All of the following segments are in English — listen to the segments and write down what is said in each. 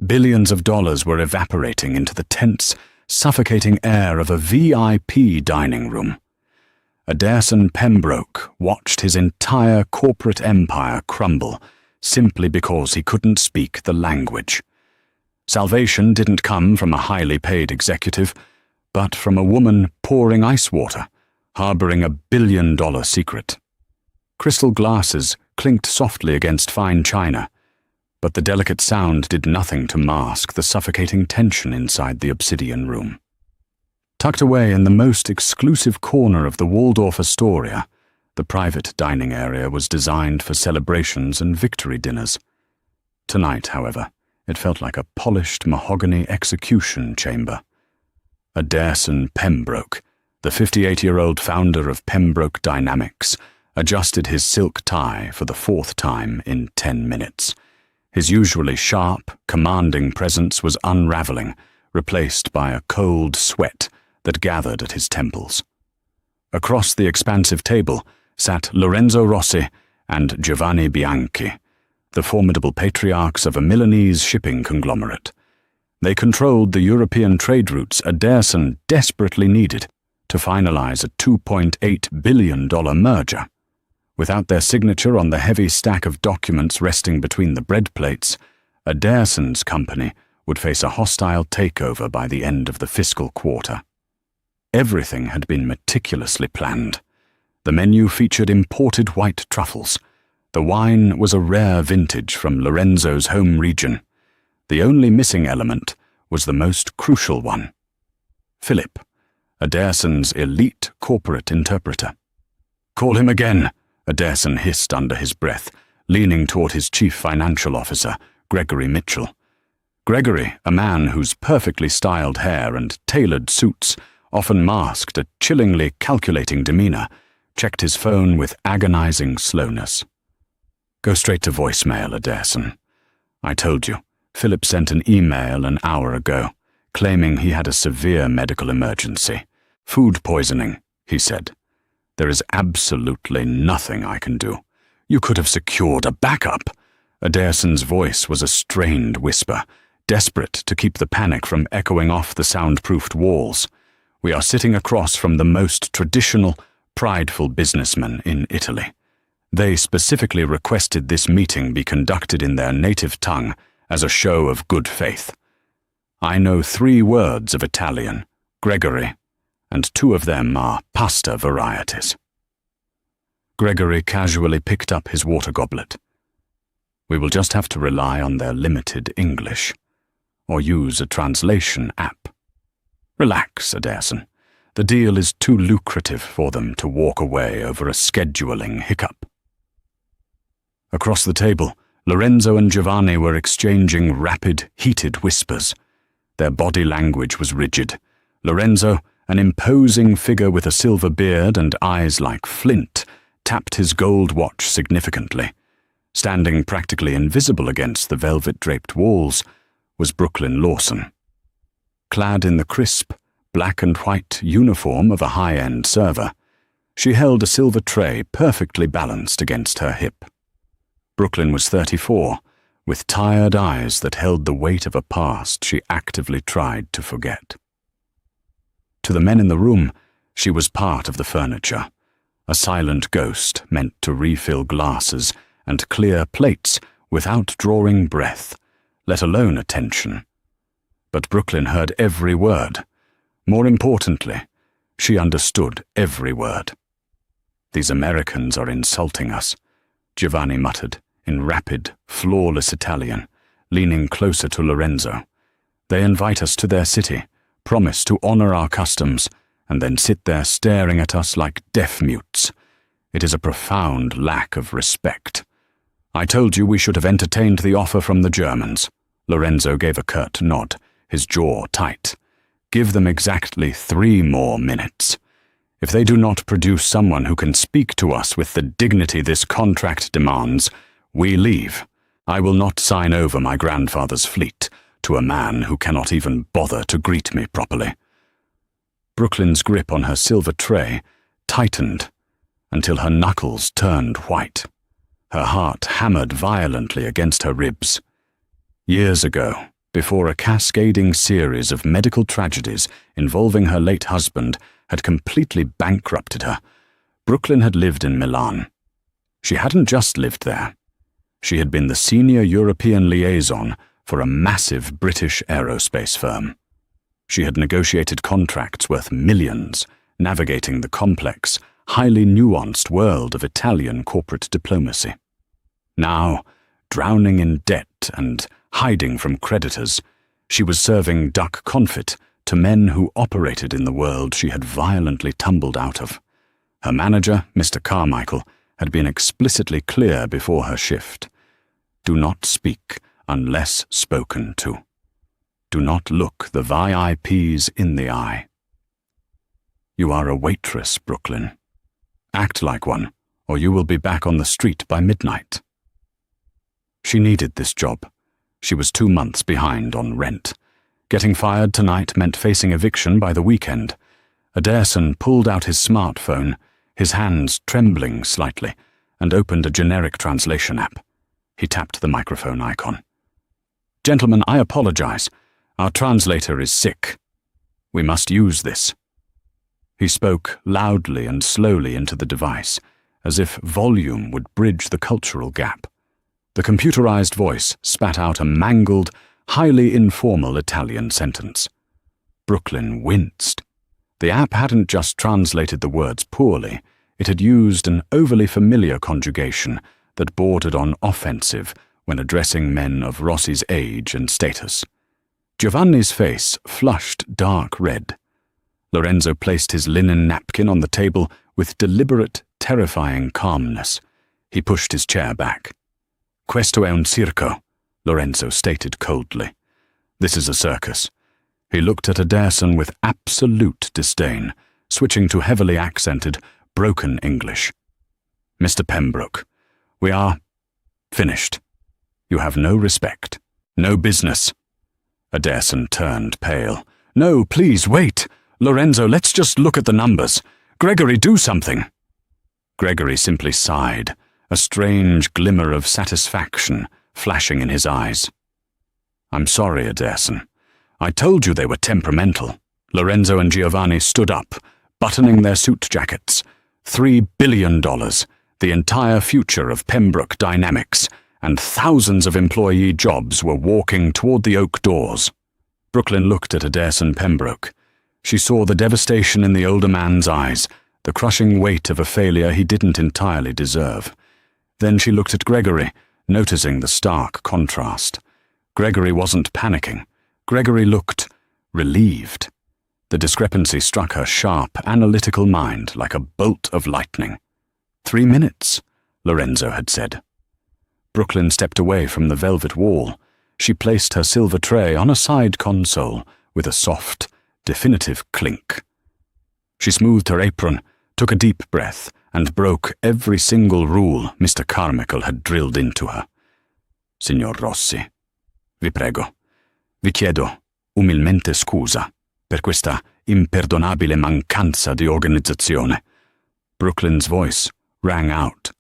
Billions of dollars were evaporating into the tense, suffocating air of a VIP dining room. Adairson Pembroke watched his entire corporate empire crumble simply because he couldn't speak the language. Salvation didn't come from a highly paid executive, but from a woman pouring ice water, harboring a billion-dollar secret. Crystal glasses clinked softly against fine china, but the delicate sound did nothing to mask the suffocating tension inside the obsidian room. Tucked away in the most exclusive corner of the Waldorf Astoria, the private dining area was designed for celebrations and victory dinners. Tonight, however, it felt like a polished mahogany execution chamber. Adairson Pembroke, the 58-year-old founder of Pembroke Dynamics, adjusted his silk tie for the fourth time in 10 minutes. His usually sharp, commanding presence was unraveling, replaced by a cold sweat that gathered at his temples. Across the expansive table sat Lorenzo Rossi and Giovanni Bianchi, the formidable patriarchs of a Milanese shipping conglomerate. They controlled the European trade routes Adairson desperately needed to finalize a $2.8 billion merger. Without their signature on the heavy stack of documents resting between the bread plates, Adairson's company would face a hostile takeover by the end of the fiscal quarter. Everything had been meticulously planned. The menu featured imported white truffles. The wine was a rare vintage from Lorenzo's home region. The only missing element was the most crucial one: Philip, Adairson's elite corporate interpreter. "Call him again," Adairson hissed under his breath, leaning toward his chief financial officer, Gregory Mitchell. Gregory, a man whose perfectly styled hair and tailored suits often masked a chillingly calculating demeanor, checked his phone with agonizing slowness. "Go straight to voicemail, Adairson. I told you, Philip sent an email an hour ago, claiming he had a severe medical emergency. Food poisoning, he said. There is absolutely nothing I can do. You could have secured a backup." Adairson's voice was a strained whisper, desperate to keep the panic from echoing off the soundproofed walls. "We are sitting across from the most traditional, prideful businessmen in Italy. They specifically requested this meeting be conducted in their native tongue as a show of good faith. I know 3 words of Italian, Gregory, and 2 of them are pasta varieties." Gregory casually picked up his water goblet. "We will just have to rely on their limited English, or use a translation app. Relax, Adairson. The deal is too lucrative for them to walk away over a scheduling hiccup." Across the table, Lorenzo and Giovanni were exchanging rapid, heated whispers. Their body language was rigid. Lorenzo, an imposing figure with a silver beard and eyes like flint, tapped his gold watch significantly. Standing practically invisible against the velvet-draped walls was Brooklyn Lawson. Clad in the crisp, black and white uniform of a high-end server, she held a silver tray perfectly balanced against her hip. Brooklyn was 34, with tired eyes that held the weight of a past she actively tried to forget. To the men in the room, she was part of the furniture, a silent ghost meant to refill glasses and clear plates without drawing breath, let alone attention. But Brooklyn heard every word. More importantly, she understood every word. "These Americans are insulting us," Giovanni muttered in rapid, flawless Italian, leaning closer to Lorenzo. "They invite us to their city, promise to honor our customs, and then sit there staring at us like deaf-mutes. It is a profound lack of respect. I told you we should have entertained the offer from the Germans." Lorenzo gave a curt nod, his jaw tight. "Give them exactly 3 more minutes. If they do not produce someone who can speak to us with the dignity this contract demands, we leave. I will not sign over my grandfather's fleet to a man who cannot even bother to greet me properly." Brooklyn's grip on her silver tray tightened until her knuckles turned white. Her heart hammered violently against her ribs. Years ago, before a cascading series of medical tragedies involving her late husband had completely bankrupted her, Brooklyn had lived in Milan. She hadn't just lived there. She had been the senior European liaison for a massive British aerospace firm. She had negotiated contracts worth millions, navigating the complex, highly nuanced world of Italian corporate diplomacy. Now, drowning in debt and hiding from creditors, she was serving duck confit to men who operated in the world she had violently tumbled out of. Her manager, Mr. Carmichael, had been explicitly clear before her shift. Do not speak unless spoken to. Do not look the VIPs in the eye. You are a waitress, Brooklyn. Act like one, or you will be back on the street by midnight. She needed this job. She was 2 months behind on rent. Getting fired tonight meant facing eviction by the weekend. Adairson pulled out his smartphone, his hands trembling slightly, and opened a generic translation app. He tapped the microphone icon. Gentlemen, I apologize. Our translator is sick. We must use this. He spoke loudly and slowly into the device, as if volume would bridge the cultural gap. The computerized voice spat out a mangled, highly informal Italian sentence. Brooklyn winced. The app hadn't just translated the words poorly, it had used an overly familiar conjugation that bordered on offensive when addressing men of Rossi's age and status. Giovanni's face flushed dark red. Lorenzo placed his linen napkin on the table with deliberate, terrifying calmness. He pushed his chair back. Questo è un circo, Lorenzo stated coldly. This is a circus. He looked at Adairson with absolute disdain, switching to heavily accented, broken English. Mr. Pembroke, we are finished. You have no respect, no business. Adairson turned pale. No, please, wait. Lorenzo, let's just look at the numbers. Gregory, do something. Gregory simply sighed, a strange glimmer of satisfaction flashing in his eyes. I'm sorry, Adairson. I told you they were temperamental. Lorenzo and Giovanni stood up, buttoning their suit jackets. $3 billion, the entire future of Pembroke Dynamics, and thousands of employee jobs were walking toward the oak doors. Brooklyn looked at Adairson Pembroke. She saw the devastation in the older man's eyes, the crushing weight of a failure he didn't entirely deserve. Then she looked at Gregory, noticing the stark contrast. Gregory wasn't panicking. Gregory looked relieved. The discrepancy struck her sharp, analytical mind like a bolt of lightning. 3 minutes, Lorenzo had said. Brooklyn stepped away from the velvet wall. She placed her silver tray on a side console with a soft, definitive clink. She smoothed her apron, took a deep breath, and broke every single rule Mr. Carmichael had drilled into her. Signor Rossi, vi prego, vi chiedo umilmente scusa per questa imperdonabile mancanza di organizzazione. Brooklyn's voice rang out,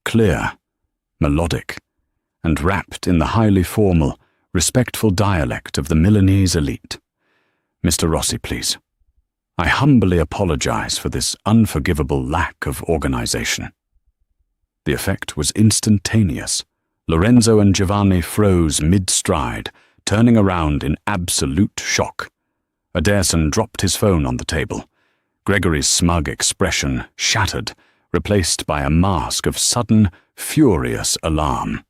clear, melodic, and wrapped in the highly formal, respectful dialect of the Milanese elite. Mr. Rossi, please. I humbly apologize for this unforgivable lack of organization. The effect was instantaneous. Lorenzo and Giovanni froze mid-stride, turning around in absolute shock. Adairson dropped his phone on the table. Gregory's smug expression shattered, replaced by a mask of sudden, furious alarm.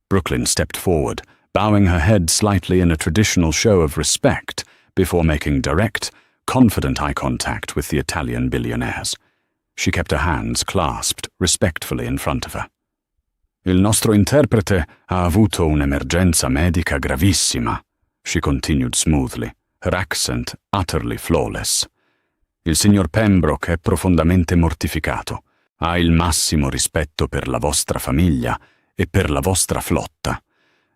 Brooklyn stepped forward, bowing her head slightly in a traditional show of respect before making direct, confident eye contact with the Italian billionaires. She kept her hands clasped respectfully in front of her. Il nostro interprete ha avuto un'emergenza medica gravissima, she continued smoothly, her accent utterly flawless. Il signor Pembroke è profondamente mortificato. Ha il massimo rispetto per la vostra famiglia e per la vostra flotta.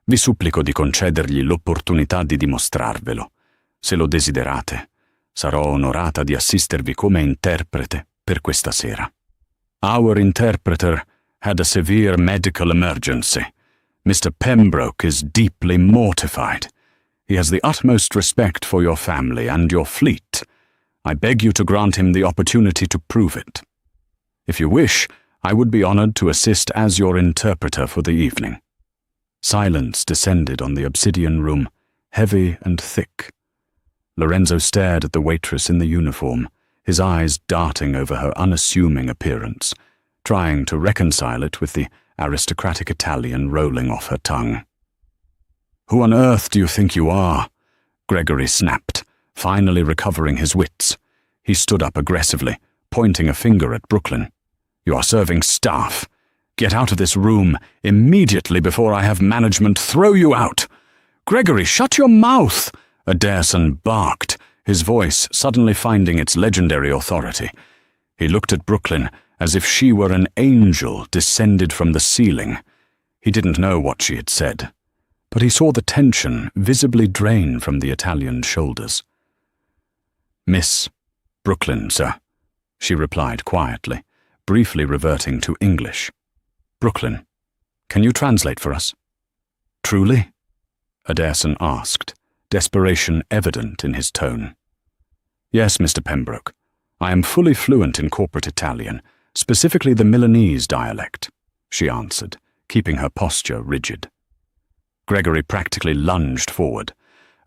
Vi supplico di concedergli l'opportunità di dimostrarvelo. Se lo desiderate, sarò onorata di assistervi come interprete per questa sera. Our interpreter had a severe medical emergency. Mr. Pembroke is deeply mortified. He has the utmost respect for your family and your fleet. I beg you to grant him the opportunity to prove it. If you wish, I would be honored to assist as your interpreter for the evening." Silence descended on the obsidian room, heavy and thick. Lorenzo stared at the waitress in the uniform, his eyes darting over her unassuming appearance, trying to reconcile it with the aristocratic Italian rolling off her tongue. "Who on earth do you think you are?" Gregory snapped, finally recovering his wits. He stood up aggressively, pointing a finger at Brooklyn. "You are serving staff. Get out of this room immediately before I have management throw you out." "Gregory, shut your mouth!" Adairson barked, his voice suddenly finding its legendary authority. He looked at Brooklyn as if she were an angel descended from the ceiling. He didn't know what she had said, but he saw the tension visibly drain from the Italian's shoulders. "Miss Brooklyn, sir," she replied quietly, briefly reverting to English. "Brooklyn, can you translate for us?" "Truly?" Adairson asked, desperation evident in his tone. "Yes, Mr. Pembroke. I am fully fluent in corporate Italian, specifically the Milanese dialect," she answered, keeping her posture rigid. Gregory practically lunged forward.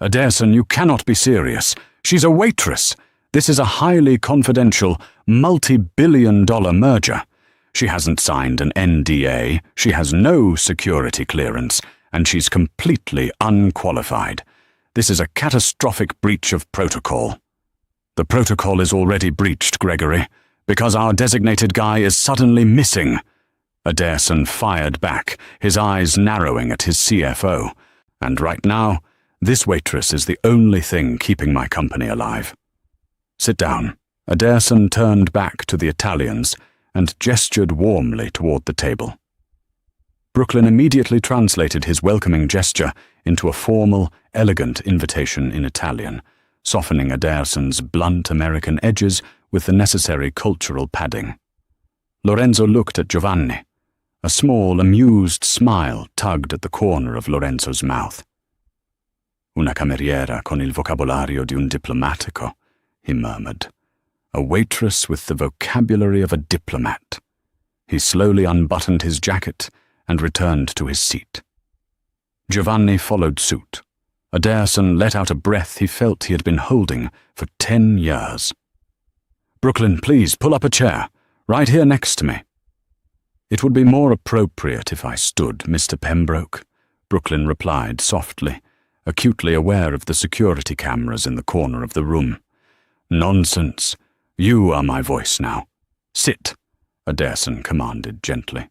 "Adairson, you cannot be serious. She's a waitress. This is a highly confidential, multi-billion-dollar merger. She hasn't signed an NDA, she has no security clearance, and she's completely unqualified. This is a catastrophic breach of protocol." "The protocol is already breached, Gregory, because our designated guy is suddenly missing." Adairson fired back, his eyes narrowing at his CFO. "And right now, this waitress is the only thing keeping my company alive." "Sit down." Adairson turned back to the Italians and gestured warmly toward the table. Brooklyn immediately translated his welcoming gesture into a formal, elegant invitation in Italian, softening Adaerson's blunt American edges with the necessary cultural padding. Lorenzo looked at Giovanni. A small, amused smile tugged at the corner of Lorenzo's mouth. "Una cameriera con il vocabolario di un diplomatico," he murmured. "A waitress with the vocabulary of a diplomat." He slowly unbuttoned his jacket and returned to his seat. Giovanni followed suit. Adairson let out a breath he felt he had been holding for 10 years. "Brooklyn, please pull up a chair, right here next to me." "It would be more appropriate if I stood, Mr. Pembroke," Brooklyn replied softly, acutely aware of the security cameras in the corner of the room. "Nonsense. You are my voice now. Sit," Adairson commanded gently.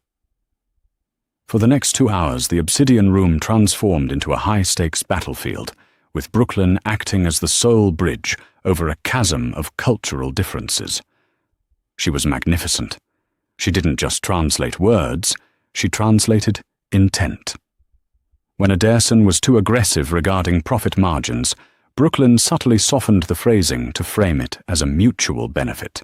For the next 2 hours, the obsidian room transformed into a high-stakes battlefield, with Brooklyn acting as the sole bridge over a chasm of cultural differences. She was magnificent. She didn't just translate words, she translated intent. When Adairson was too aggressive regarding profit margins, Brooklyn subtly softened the phrasing to frame it as a mutual benefit.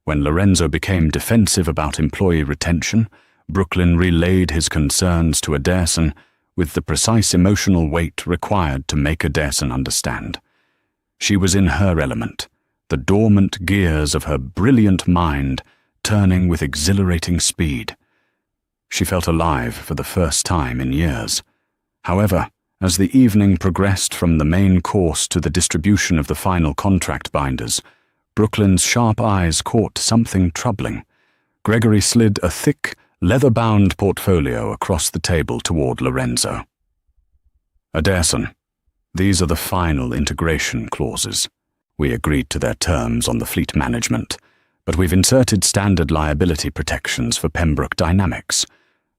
When Lorenzo became defensive about employee retention, Brooklyn relayed his concerns to Adairson with the precise emotional weight required to make Adairson understand. She was in her element, the dormant gears of her brilliant mind turning with exhilarating speed. She felt alive for the first time in years. However, as the evening progressed from the main course to the distribution of the final contract binders, Brooklyn's sharp eyes caught something troubling. Gregory slid a thick, leather-bound portfolio across the table toward Lorenzo. "Adairson, these are the final integration clauses. We agreed to their terms on the fleet management, but we've inserted standard liability protections for Pembroke Dynamics."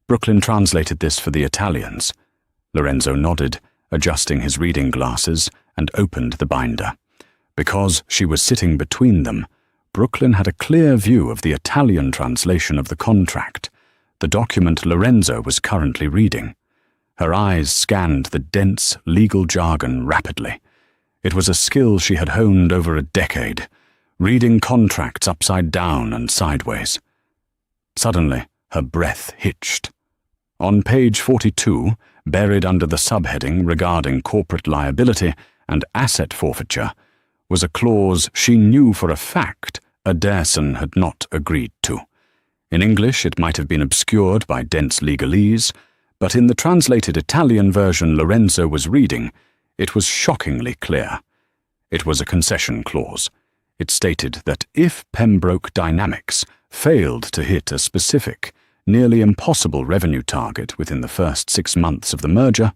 Brooklyn translated this for the Italians. Lorenzo nodded, adjusting his reading glasses, and opened the binder. Because she was sitting between them, Brooklyn had a clear view of the Italian translation of the contract, the document Lorenzo was currently reading. Her eyes scanned the dense legal jargon rapidly. It was a skill she had honed over a decade, reading contracts upside down and sideways. Suddenly, her breath hitched. On page 42, buried under the subheading regarding corporate liability and asset forfeiture, was a clause she knew for a fact Adairson had not agreed to. In English, it might have been obscured by dense legalese, but in the translated Italian version Lorenzo was reading, it was shockingly clear. It was a concession clause. It stated that if Pembroke Dynamics failed to hit a specific, nearly impossible revenue target within the first 6 months of the merger,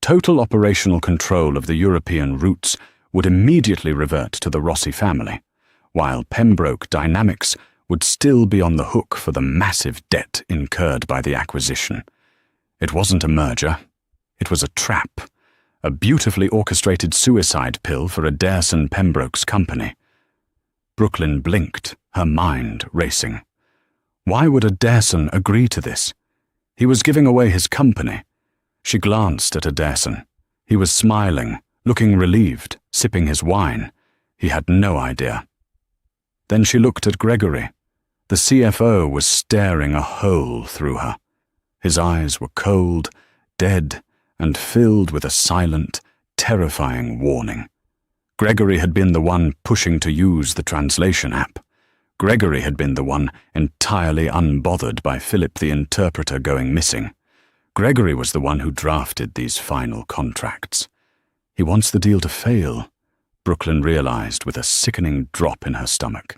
total operational control of the European routes would immediately revert to the Rossi family, while Pembroke Dynamics would still be on the hook for the massive debt incurred by the acquisition. It wasn't a merger. It was a trap, a beautifully orchestrated suicide pill for Adairson Pembroke's company. Brooklyn blinked, her mind racing. Why would Adairson agree to this? He was giving away his company. She glanced at Adairson. He was smiling, looking relieved, sipping his wine. He had no idea. Then she looked at Gregory. The CFO was staring a hole through her. His eyes were cold, dead, and filled with a silent, terrifying warning. Gregory had been the one pushing to use the translation app. Gregory had been the one entirely unbothered by Philip the interpreter going missing. Gregory was the one who drafted these final contracts. He wants the deal to fail, Brooklyn realized with a sickening drop in her stomach.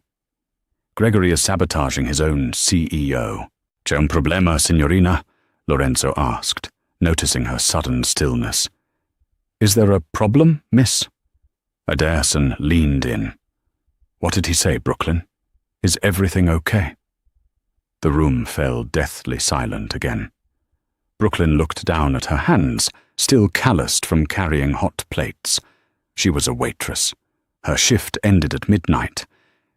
Gregory is sabotaging his own CEO. C'è un problema, signorina? Lorenzo asked, noticing her sudden stillness. Is there a problem, miss? Adairson leaned in. What did he say, Brooklyn? Is everything okay? The room fell deathly silent again. Brooklyn looked down at her hands, still calloused from carrying hot plates. She was a waitress. Her shift ended at midnight.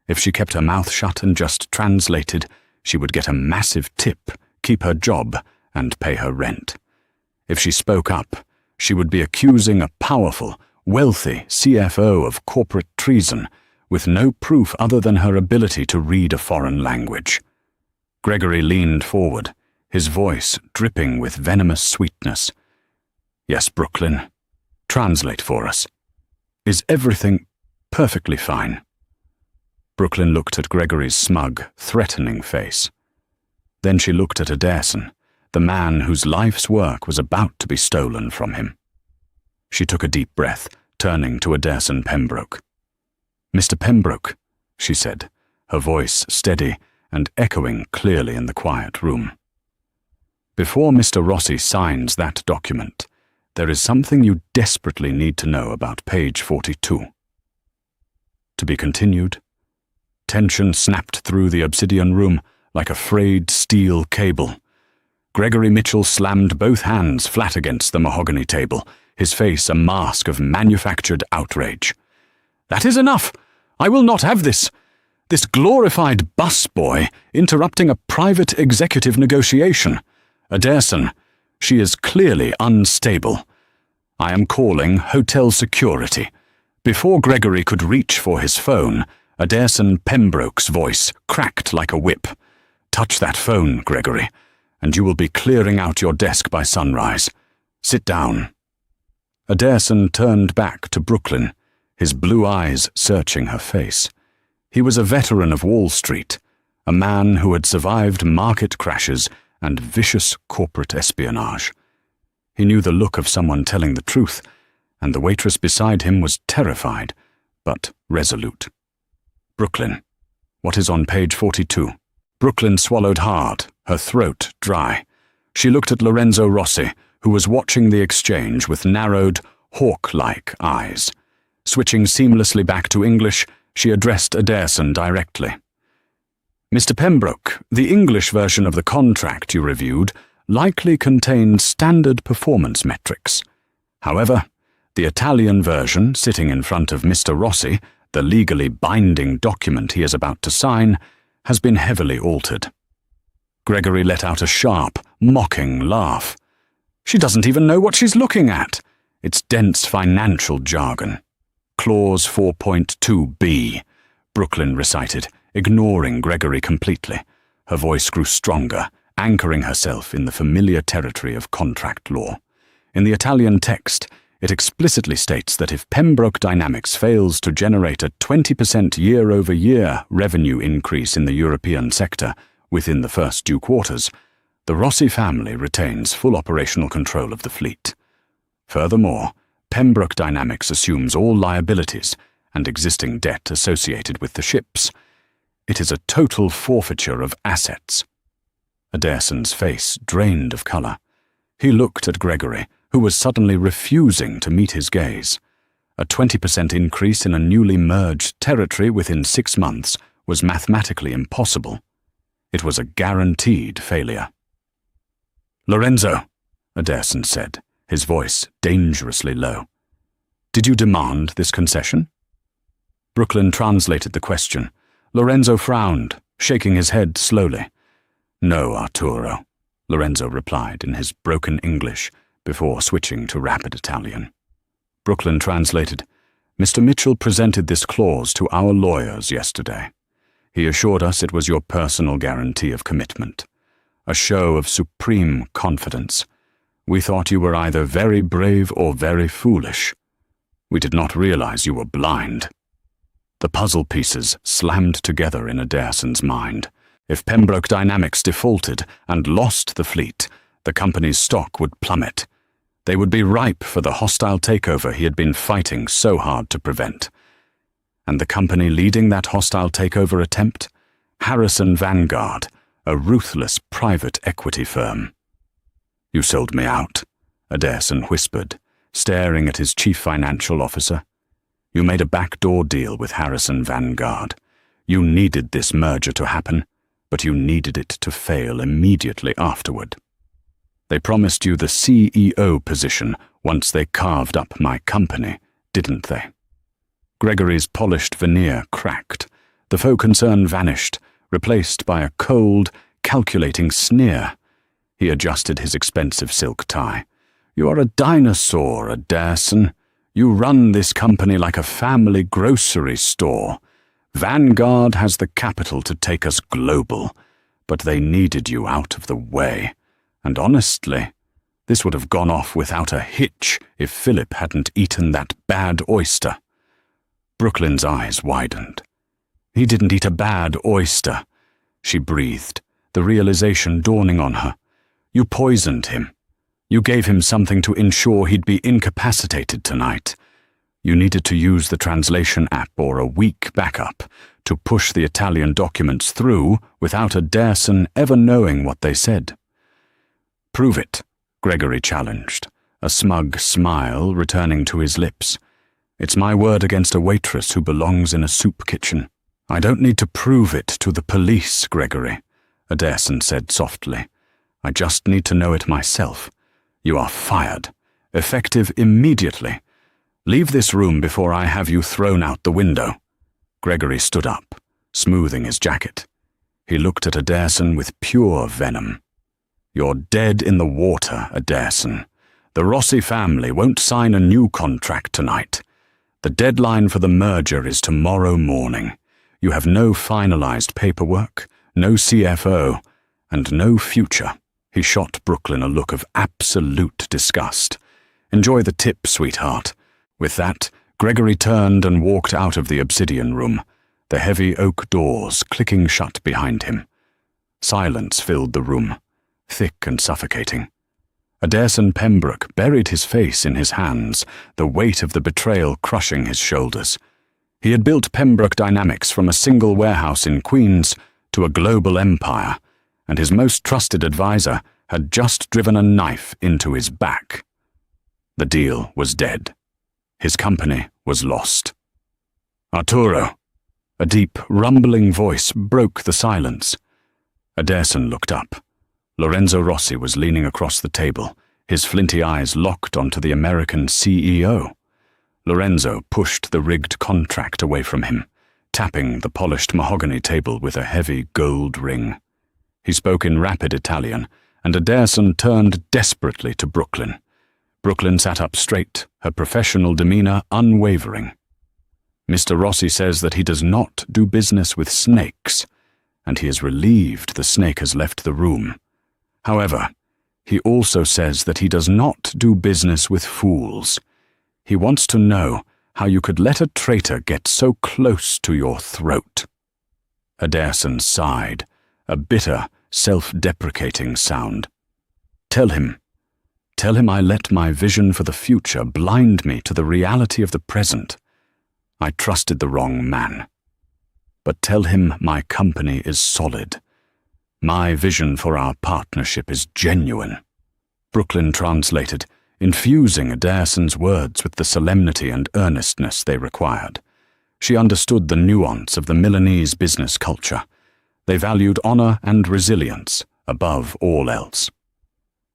If she kept her mouth shut and just translated, she would get a massive tip, keep her job, and pay her rent. If she spoke up, she would be accusing a powerful, wealthy CFO of corporate treason, with no proof other than her ability to read a foreign language. Gregory leaned forward, his voice dripping with venomous sweetness. Yes, Brooklyn. Translate for us. Is everything perfectly fine? Brooklyn looked at Gregory's smug, threatening face. Then she looked at Adairson, the man whose life's work was about to be stolen from him. She took a deep breath, turning to Adairson Pembroke. Mr. Pembroke, she said, her voice steady and echoing clearly in the quiet room. Before Mr. Rossi signs that document, there is something you desperately need to know about page 42. To be continued. Tension snapped through the obsidian room like a frayed steel cable. Gregory Mitchell slammed both hands flat against the mahogany table, his face a mask of manufactured outrage. That is enough! I will not have this! This glorified busboy interrupting a private executive negotiation. Adairson, she is clearly unstable. I am calling hotel security. Before Gregory could reach for his phone, Adairson Pembroke's voice cracked like a whip. Touch that phone, Gregory, and you will be clearing out your desk by sunrise. Sit down. Adairson turned back to Brooklyn, his blue eyes searching her face. He was a veteran of Wall Street, a man who had survived market crashes and vicious corporate espionage. He knew the look of someone telling the truth, and the waitress beside him was terrified, but resolute. Brooklyn, what is on page 42? Brooklyn swallowed hard, her throat dry. She looked at Lorenzo Rossi, who was watching the exchange with narrowed, hawk-like eyes. Switching seamlessly back to English, she addressed Adairson directly. Mr. Pembroke, the English version of the contract you reviewed likely contained standard performance metrics. However, the Italian version, sitting in front of Mr. Rossi, the legally binding document he is about to sign, has been heavily altered. Gregory let out a sharp, mocking laugh. She doesn't even know what she's looking at. It's dense financial jargon. Clause 4.2b, Brooklyn recited, ignoring Gregory completely. Her voice grew stronger, anchoring herself in the familiar territory of contract law. In the Italian text, it explicitly states that if Pembroke Dynamics fails to generate a 20% year-over-year revenue increase in the European sector within the first 2 quarters, the Rossi family retains full operational control of the fleet. Furthermore, Pembroke Dynamics assumes all liabilities and existing debt associated with the ships. It is a total forfeiture of assets. Adairsen's face drained of colour. He looked at Gregory, who was suddenly refusing to meet his gaze. A 20% increase in a newly merged territory within 6 months was mathematically impossible. It was a guaranteed failure. "Lorenzo," Adairsen said, his voice dangerously low. "Did you demand this concession?" Brooklyn translated the question. Lorenzo frowned, shaking his head slowly. "No, Arturo," Lorenzo replied in his broken English before switching to rapid Italian. Brooklyn translated, "Mr. Mitchell presented this clause to our lawyers yesterday. He assured us it was your personal guarantee of commitment, a show of supreme confidence. We thought you were either very brave or very foolish. We did not realize you were blind." The puzzle pieces slammed together in Adairsen's mind. If Pembroke Dynamics defaulted and lost the fleet, the company's stock would plummet. They would be ripe for the hostile takeover he had been fighting so hard to prevent. And the company leading that hostile takeover attempt? Harrison Vanguard, a ruthless private equity firm. "You sold me out," Adairsen whispered, staring at his chief financial officer. "You made a backdoor deal with Harrison Vanguard. You needed this merger to happen, but you needed it to fail immediately afterward. They promised you the CEO position once they carved up my company, didn't they?" Gregory's polished veneer cracked. The faux concern vanished, replaced by a cold, calculating sneer. He adjusted his expensive silk tie. "You are a dinosaur, Adairsen. You run this company like a family grocery store. Vanguard has the capital to take us global, but they needed you out of the way. And honestly, this would have gone off without a hitch if Philip hadn't eaten that bad oyster." Brooklyn's eyes widened. "He didn't eat a bad oyster," she breathed, the realization dawning on her. "You poisoned him. You gave him something to ensure he'd be incapacitated tonight. You needed to use the translation app or a weak backup to push the Italian documents through without Adairsen ever knowing what they said." "Prove it," Gregory challenged, a smug smile returning to his lips. "It's my word against a waitress who belongs in a soup kitchen." "I don't need to prove it to the police, Gregory," Adairsen said softly. "I just need to know it myself. You are fired, effective immediately. Leave this room before I have you thrown out the window." Gregory stood up, smoothing his jacket. He looked at Adairsen with pure venom. "You're dead in the water, Adairsen. The Rossi family won't sign a new contract tonight. The deadline for the merger is tomorrow morning. You have no finalized paperwork, no CFO, and no future." He shot Brooklyn a look of absolute disgust. "Enjoy the tip, sweetheart." With that, Gregory turned and walked out of the obsidian room, the heavy oak doors clicking shut behind him. Silence filled the room, thick and suffocating. Adairsen Pembroke buried his face in his hands, the weight of the betrayal crushing his shoulders. He had built Pembroke Dynamics from a single warehouse in Queens to a global empire, and his most trusted advisor had just driven a knife into his back. The deal was dead. His company was lost. "Arturo!" A deep, rumbling voice broke the silence. Adairsen looked up. Lorenzo Rossi was leaning across the table, his flinty eyes locked onto the American CEO. Lorenzo pushed the rigged contract away from him, tapping the polished mahogany table with a heavy gold ring. He spoke in rapid Italian, and Adairsen turned desperately to Brooklyn. Brooklyn sat up straight, her professional demeanor unwavering. "Mr. Rossi says that he does not do business with snakes, and he is relieved the snake has left the room. However, he also says that he does not do business with fools. He wants to know how you could let a traitor get so close to your throat." Ederson sighed, a bitter, self-deprecating sound. Tell him I let my vision for the future blind me to the reality of the present. I trusted the wrong man. But tell him my company is solid. My vision for our partnership is genuine." Brooklyn translated, infusing Ederson's words with the solemnity and earnestness they required. She understood the nuance of the Milanese business culture. They valued honor and resilience above all else.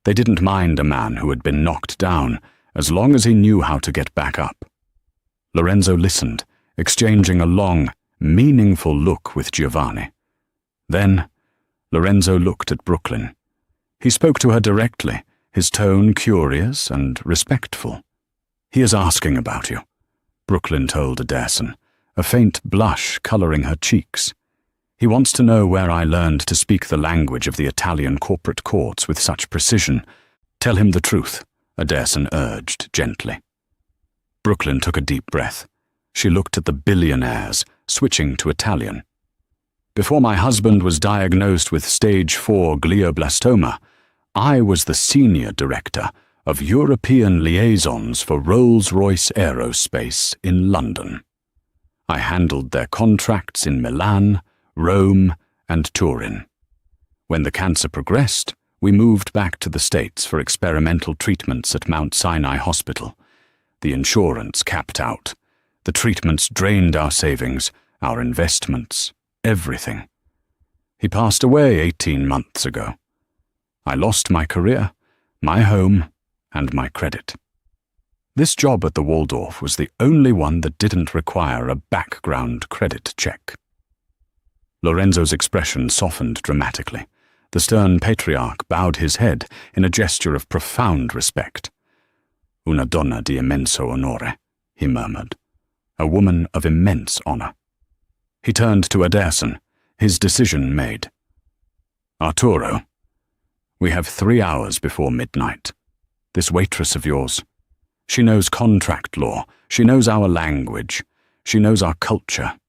They didn't mind a man who had been knocked down, as long as he knew how to get back up. Lorenzo listened, exchanging a long, meaningful look with Giovanni. Then, Lorenzo looked at Brooklyn. He spoke to her directly, his tone curious and respectful. "He is asking about you," Brooklyn told Ederson, a faint blush coloring her cheeks. "He wants to know where I learned to speak the language of the Italian corporate courts with such precision. Tell him the truth," Ederson urged gently. Brooklyn took a deep breath. She looked at the billionaires, switching to Italian. "Before my husband was diagnosed with stage 4 glioblastoma, I was the senior director of European liaisons for Rolls-Royce Aerospace in London. I handled their contracts in Milan, Rome, and Turin. When the cancer progressed, we moved back to the States for experimental treatments at Mount Sinai Hospital. The insurance capped out. The treatments drained our savings, our investments, everything. He passed away 18 months ago. I lost my career, my home, and my credit. This job at the Waldorf was the only one that didn't require a background credit check." Lorenzo's expression softened dramatically. The stern patriarch bowed his head in a gesture of profound respect. "Una donna di immenso onore," he murmured. "A woman of immense honor." He turned to Ederson, his decision made. "Arturo, we have 3 hours before midnight. This waitress of yours, she knows contract law, she knows our language, she knows our culture.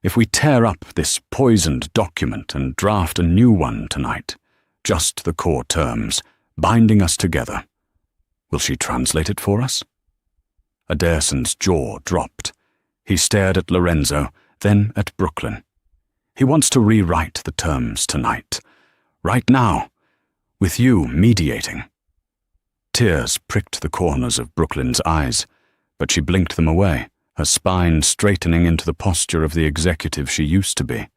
If we tear up this poisoned document and draft a new one tonight, just the core terms, binding us together, will she translate it for us?" Ederson's jaw dropped. He stared at Lorenzo, then at Brooklyn. "He wants to rewrite the terms tonight. Right now, with you mediating." Tears pricked the corners of Brooklyn's eyes, but she blinked them away, her spine straightening into the posture of the executive she used to be.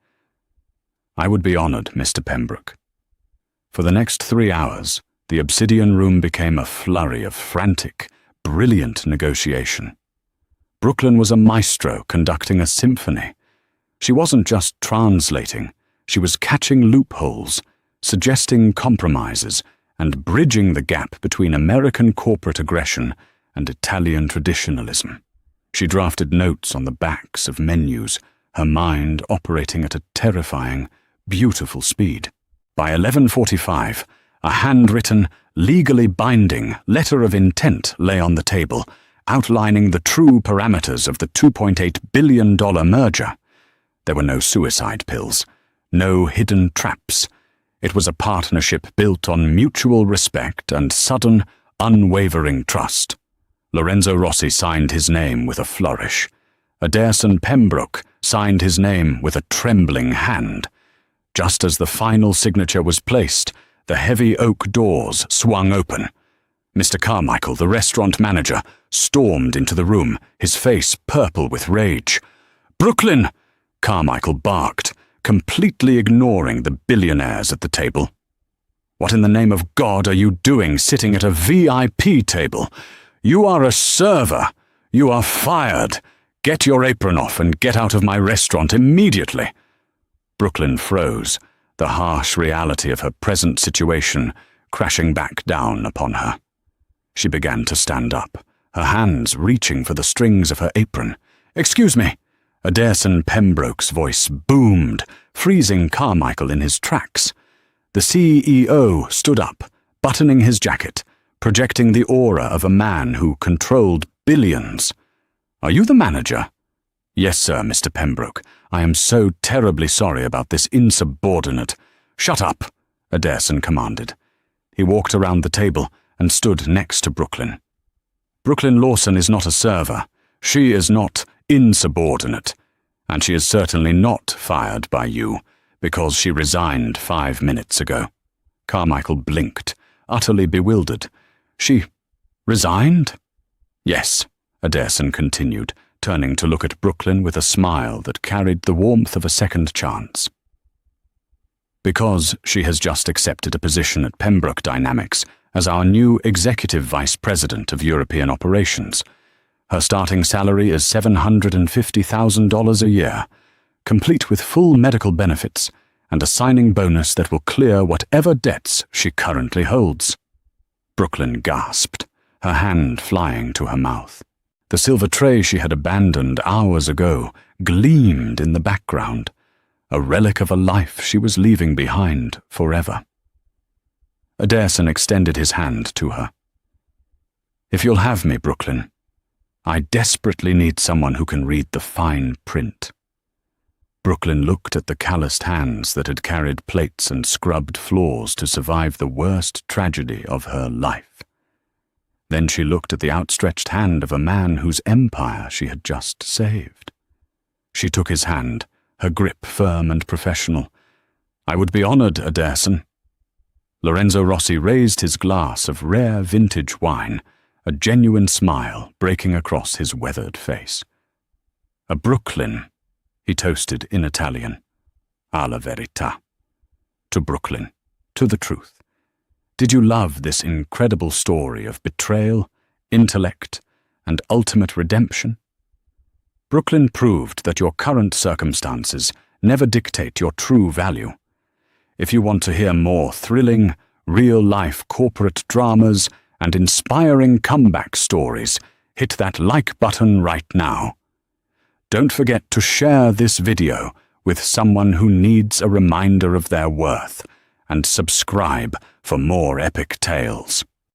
"I would be honored, Mr. Pembroke." For the next 3 hours, the Obsidian Room became a flurry of frantic, brilliant negotiation. Brooklyn was a maestro conducting a symphony. She wasn't just translating, she was catching loopholes, suggesting compromises, and bridging the gap between American corporate aggression and Italian traditionalism. She drafted notes on the backs of menus, her mind operating at a terrifying, beautiful speed. By 11:45, a handwritten, legally binding letter of intent lay on the table, outlining the true parameters of the $2.8 billion merger. There were no suicide pills, no hidden traps. It was a partnership built on mutual respect and sudden, unwavering trust. Lorenzo Rossi signed his name with a flourish. Ederson Pembroke signed his name with a trembling hand. Just as the final signature was placed, the heavy oak doors swung open. Mr. Carmichael, the restaurant manager, stormed into the room, his face purple with rage. "Brooklyn!" Carmichael barked, completely ignoring the billionaires at the table. "What in the name of God are you doing sitting at a VIP table? You are a server. You are fired. Get your apron off and get out of my restaurant immediately." Brooklyn froze, the harsh reality of her present situation crashing back down upon her. She began to stand up, her hands reaching for the strings of her apron. "Excuse me." Ederson Pembroke's voice boomed, freezing Carmichael in his tracks. The CEO stood up, buttoning his jacket, projecting the aura of a man who controlled billions. "Are you the manager?" "Yes, sir, Mr. Pembroke. I am so terribly sorry about this insubordinate—" "Shut up," Ederson commanded. He walked around the table and stood next to Brooklyn. "Brooklyn Lawson is not a server. She is not insubordinate. And she is certainly not fired by you, because she resigned 5 minutes ago." Carmichael blinked, utterly bewildered. "She resigned?" "Yes," Ederson continued, turning to look at Brooklyn with a smile that carried the warmth of a second chance. "Because she has just accepted a position at Pembroke Dynamics as our new Executive Vice President of European Operations. Her starting salary is $750,000 a year, complete with full medical benefits and a signing bonus that will clear whatever debts she currently holds." Brooklyn gasped, her hand flying to her mouth. The silver tray she had abandoned hours ago gleamed in the background, a relic of a life she was leaving behind forever. Ederson extended his hand to her. "If you'll have me, Brooklyn, I desperately need someone who can read the fine print." Brooklyn looked at the calloused hands that had carried plates and scrubbed floors to survive the worst tragedy of her life. Then she looked at the outstretched hand of a man whose empire she had just saved. She took his hand, her grip firm and professional. "I would be honored, Ederson." Lorenzo Rossi raised his glass of rare vintage wine, a genuine smile breaking across his weathered face. "A Brooklyn," he toasted in Italian. "Alla verità." To Brooklyn, to the truth. Did you love this incredible story of betrayal, intellect, and ultimate redemption? Brooklyn proved that your current circumstances never dictate your true value. If you want to hear more thrilling, real-life corporate dramas and inspiring comeback stories, hit that like button right now. Don't forget to share this video with someone who needs a reminder of their worth, and subscribe for more epic tales.